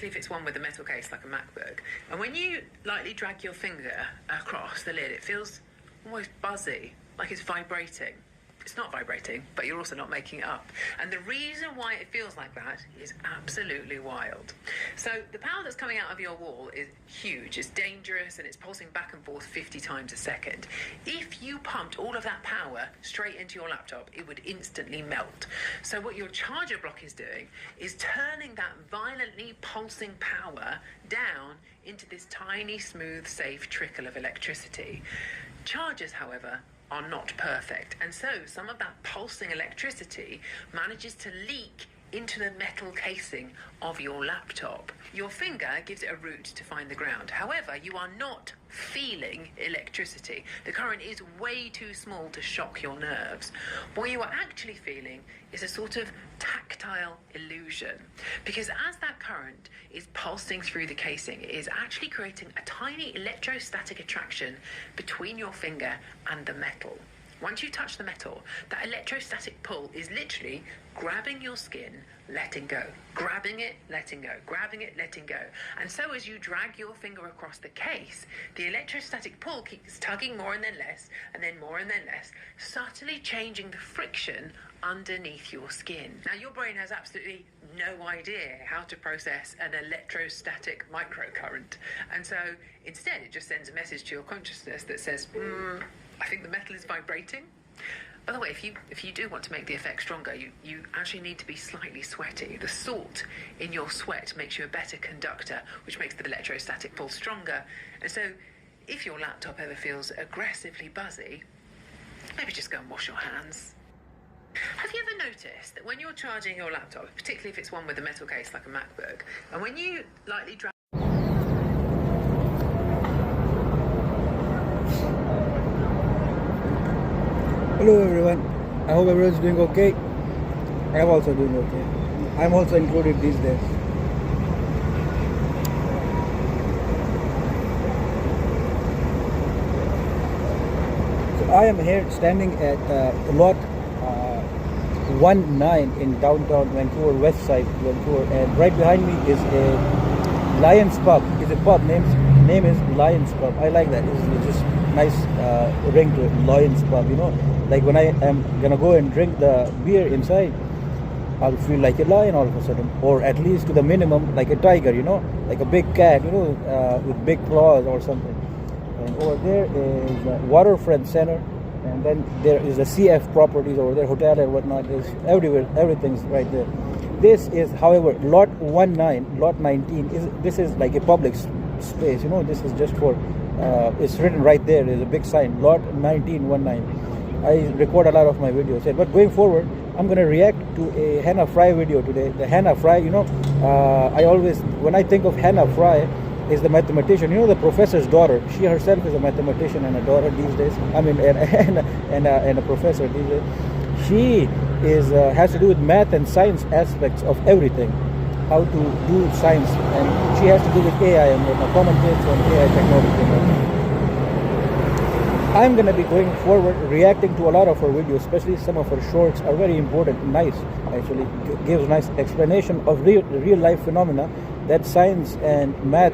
particularly if it's one with a metal case like a MacBook. And when you lightly drag your finger across the lid, it feels almost buzzy, like it's vibrating. It's not vibrating, but you're also not making it up. And the reason why it feels like that is absolutely wild. So the power that's coming out of your wall is huge, it's dangerous, and it's pulsing back and forth 50 times a second. If you pumped all of that power straight into your laptop, it would instantly melt. So what your charger block is doing is turning that violently pulsing power down into this tiny, smooth, safe trickle of electricity. Chargers, however, are not perfect, and so some of that pulsing electricity manages to leak into the metal casing of your laptop. Your finger gives it a route to find the ground. However, you are not feeling electricity. The current is way too small to shock your nerves. What you are actually feeling is a sort of tactile illusion, because as that current is pulsing through the casing, it is actually creating a tiny electrostatic attraction between your finger and the metal. Once you touch the metal, that electrostatic pull is literally grabbing your skin, letting go, grabbing it, letting go, grabbing it, letting go. And so as you drag your finger across the case, the electrostatic pull keeps tugging more and then less, and then more and then less, subtly changing the friction underneath your skin. Now, your brain has absolutely no idea how to process an electrostatic microcurrent. And so instead, it just sends a message to your consciousness that says, I think the metal is vibrating. By the way, if you do want to make the effect stronger, you actually need to be slightly sweaty. The salt in your sweat makes you a better conductor, which makes the electrostatic pull stronger. And so if your laptop ever feels aggressively buzzy, maybe just go and wash your hands. Have you ever noticed that when you're charging your laptop, particularly if it's one with a metal case like a MacBook, and when you lightly drag... Hello everyone, I hope everyone's doing okay. I'm also doing okay. I'm also included these days. So I am here standing at lot 19 in downtown Vancouver, west side Vancouver, and right behind me is a Lions Pub. It's a pub, name is Lions Pub. I like that. It's just nice ring to it, Lions Pub, you know. Like when I am gonna go and drink the beer inside, I'll feel like a lion all of a sudden, or at least to the minimum like a tiger, you know, like a big cat, you know, with big claws or something. And over there is Waterfront Center, and then there is the CF properties over there, hotel and whatnot. Is everywhere, everything's right there. This is, however, lot 19 this is like a public space, you know. This is just for it's written right there. There's a big sign, lot 1919. I record a lot of my videos, but going forward, I'm going to react to a Hannah Fry video today. The Hannah Fry, you know, I always, when I think of Hannah Fry, is the mathematician, you know, the professor's daughter. She herself is a mathematician and a daughter these days. I mean, and a professor these days. She is has to do with math and science aspects of everything, how to do science, and she has to do with AI and common takes on AI technology. I'm going to be going forward reacting to a lot of her videos, especially some of her shorts are very important, nice, actually gives nice explanation of real life phenomena that science and math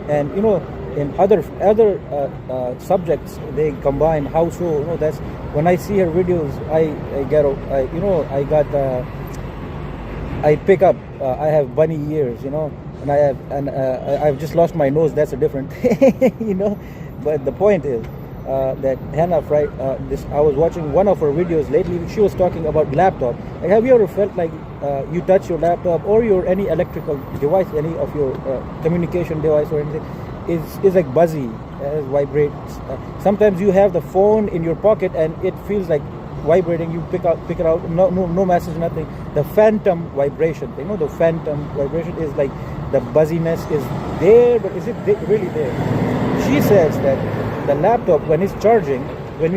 and, you know, in other subjects they combine. How so? You know, that's when I see her videos, I pick up. I have bunny ears, you know, and I've just lost my nose. That's a different thing, you know. But the point is, that Hannah Fry, I was watching one of her videos lately. She was talking about laptop. Like, have you ever felt like you touch your laptop or any electrical device, any of your communication device or anything, is like buzzy, vibrates. Sometimes you have the phone in your pocket and it feels like vibrating. You pick it out. No message, nothing. The phantom vibration. You know, the phantom vibration is like the buzziness is there, but is it really there? She says that the laptop, when it's charging, when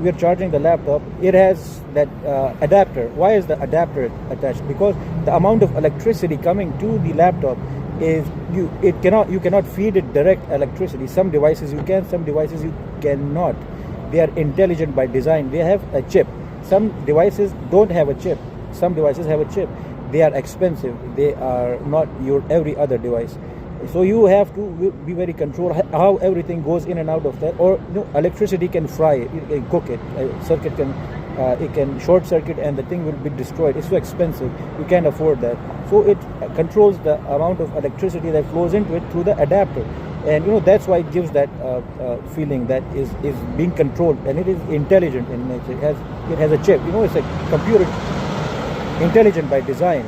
we are charging the laptop, it has that adapter. Why is the adapter attached? Because the amount of electricity coming to the laptop is you cannot feed it direct electricity. Some devices you can, some devices you cannot. They are intelligent by design. They have a chip. Some devices don't have a chip. Some devices have a chip. they are expensive. They are not your every other device. So you have to be very controlled how everything goes in and out of that. Or electricity can fry it, it can cook it. A circuit can it can short circuit and the thing will be destroyed. It's so expensive. You can't afford that. So it controls the amount of electricity that flows into it through the adapter. And that's why it gives that feeling that is being controlled, and it is intelligent in nature. It has a chip. It's a computer, intelligent by design,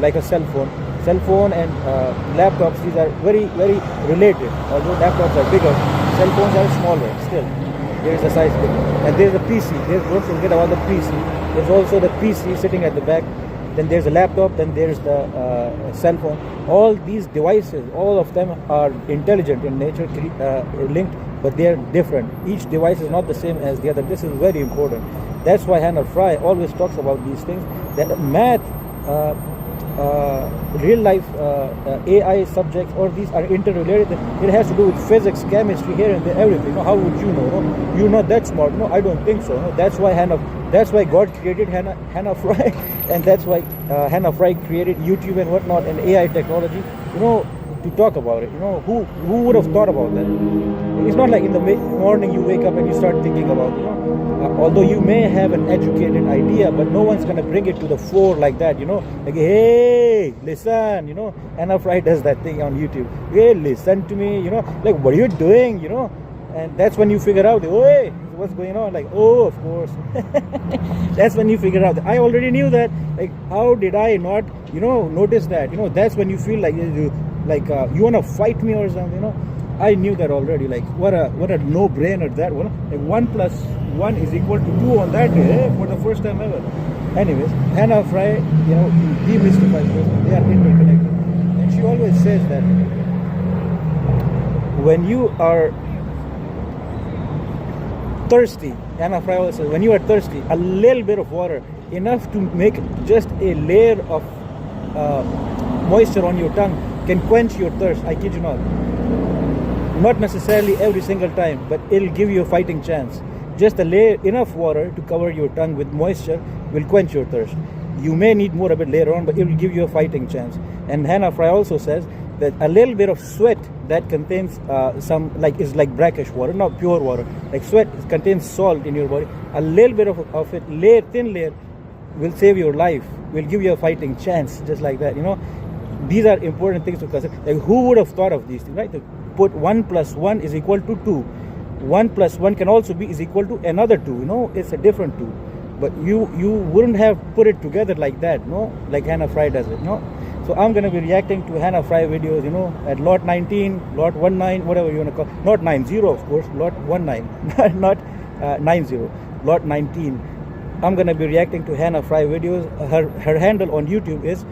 like a cell phone. Cell phone and laptops, these are very, very related. Although laptops are bigger, cell phones are smaller. Still, there is a size big. And there is a PC. Don't forget about the PC. There's also the PC sitting at the back. Then there's a laptop. Then there's the cell phone. All these devices, all of them are intelligent in nature, linked, but they are different. Each device is not the same as the other. This is very important. That's why Hannah Fry always talks about these things. That math, real life AI subjects, or these are interrelated. It has to do with physics, chemistry, here and there, everything. How would you know? You're not that smart. No, I don't think so. That's why God created Hannah Fry, and that's why Hannah Fry created YouTube and whatnot and AI technology. To talk about it. Who would have thought about that? It's not like in the morning you wake up and you start thinking about, although you may have an educated idea, but no one's gonna bring it to the fore like that. Like, hey, listen. Hannah Fry does that thing on YouTube. Hey, listen to me. Like, what are you doing? And that's when you figure out, oh, hey, what's going on? Like, oh, of course. That's when you figure out. I already knew that. Like, how did I not, notice that? That's when you feel like you want to fight me or something. I knew that already. Like, what a no-brainer that one. Like, 1 + 1 is equal to 2 on that day, for the first time ever. Anyways, Hannah Fry, demystifies this. They are interconnected, and she always says that when you are thirsty, Hannah Fry always says, when you are thirsty, a little bit of water, enough to make just a layer of moisture on your tongue, can quench your thirst. I kid you not. Not necessarily every single time, but it'll give you a fighting chance. Just a layer, enough water to cover your tongue with moisture will quench your thirst. You may need more a bit later on, but it will give you a fighting chance. And Hannah Fry also says that a little bit of sweat that contains is like brackish water, not pure water. Like sweat contains salt in your body. A little bit of it, thin layer, will save your life. Will give you a fighting chance, just like that. These are important things to consider. Like, who would have thought of these things, right? To put 1 + 1 is equal to 2. 1 + 1 can also be is equal to another 2. It's a different 2. But you wouldn't have put it together like that, like Hannah Fry does it, So I'm going to be reacting to Hannah Fry videos, at lot 19, lot 19, whatever you want to call it. Not 90, of course, lot 19, not 90, lot 19. I'm going to be reacting to Hannah Fry videos. Her handle on YouTube is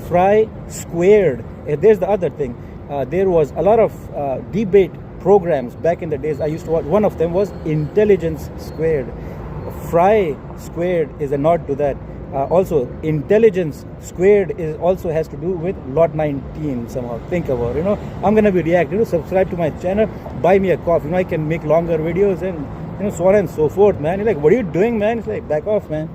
Fry Squared. There's the other thing. There was a lot of debate programs back in the days I used to watch. One of them was Intelligence Squared. Fry Squared is a nod to that. Also, Intelligence Squared also has to do with lot 19 somehow. Think about it. I'm going to be reacting. Subscribe to my channel. Buy me a coffee. I can make longer videos and so on and so forth, man. You're like, what are you doing, man? It's like, back off, man.